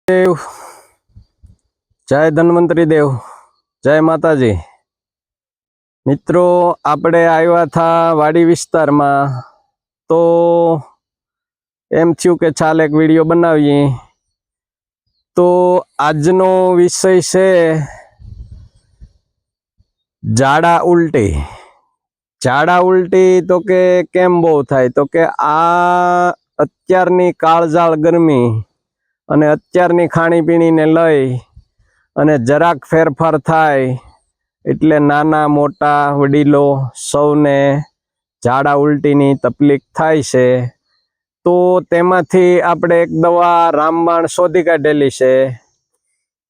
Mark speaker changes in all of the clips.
Speaker 1: देव जय धन्वंतरी देव जय माताजी। मित्रों आपणे आव्या था वाड़ी विस्तार में तो एम थयुं के चाल एक विडियो बनावीए। तो आजनो विषय छे झाड़ा उल्टी। झाड़ा उल्टी तो के केम बहु थाय तो के आ अत्यारनी काळजाळ गरमी अने अत्यारनी खाणीपीणी ने लई अने जराक फेरफार थाय एटले नाना मोटा वडीलो सौने झाड़ा उल्टीनी तकलीफ थाय छे। तो तेमांथी आपणे एक दवा रामबाण शोधी काढेली छे।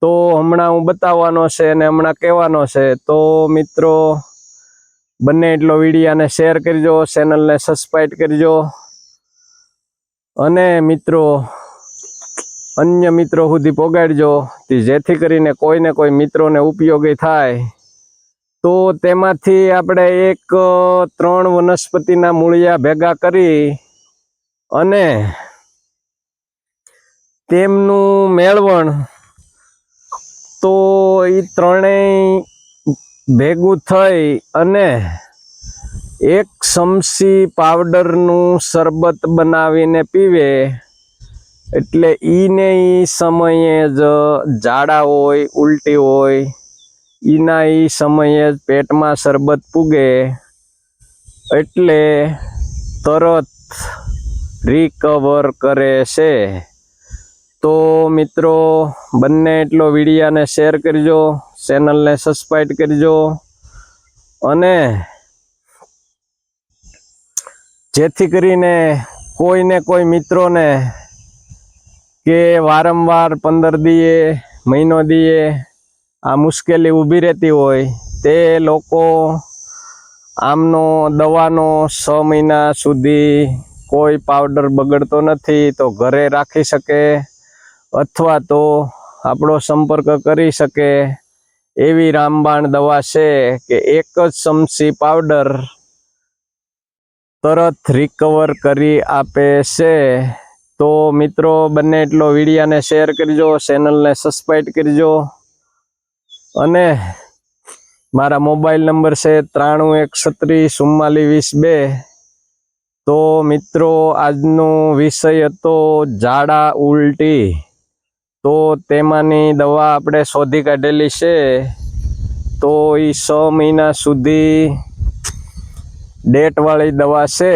Speaker 1: तो हमणां हूँ बताववानो छे अने हमणां कहेवानो छे। तो मित्रों बने एटलो विडियो ने शेर करजो, चेनल ने सब्सक्राइब करजो अने मित्रों अन्य मित्रों सुधी पोगाडजो जेथी करीने कोई ने कोई मित्रों ने उपयोगी थाय। तो तेमांथी आपणे एक 3 वनस्पतिना मूळिया भेगा करी अने तेमनुं मेळवण तो ई त्रणेय भेगुं थई अने एक चमची पावडरनुं शरबत बनावीने पीवे एटले ईने ई समये ज झाड़ा होय उल्टी होय ईना ई समये पेट में शरबत पुगे एटले तरत रिकवर करे छे। तो मित्रों बने एटलो विडियो ने शेर करजो, चेनल ने सब्सक्राइब करजो अने जेथी करीने कोई ने कोई मित्रों ने के वारंवार 15 दिए महीनो दिए आ मुश्केली ऊभी रहती होय ते लोको आमनो दवानो 6 महीना सुधी कोई पाउडर बगड़तो नथी तो घरे राखी सके अथवा तो आपणो संपर्क करी सके। एवी रामबाण दवा छे के एक ज चमची पाउडर तरत रिकवर करी आपे छे। तो मित्रों बने एटलो विडियो ने शेर करजो, चेनल ने सब्सक्राइब करजो अने मारा मोबाइल नंबर से 93 तो मित्रों आजनो विषय हतो झाड़ा उल्टी। तो तेमानी दवा आपणे शोधी काढेली छे। तो ई 6 महीना सुधी डेट वाली दवा छे।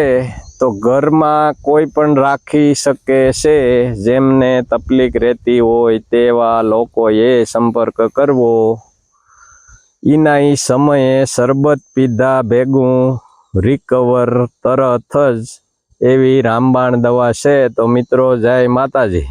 Speaker 1: तो घर में कोई पण राखी सके छे। जेमने तकलीफ रहती होय तेवा लोकोए संपर्क करवो। ईना ई समये शरबत पीधा भेगुं रिकवर तरत ज एवी रामबाण दवा छे। तो मित्रों जय माताजी।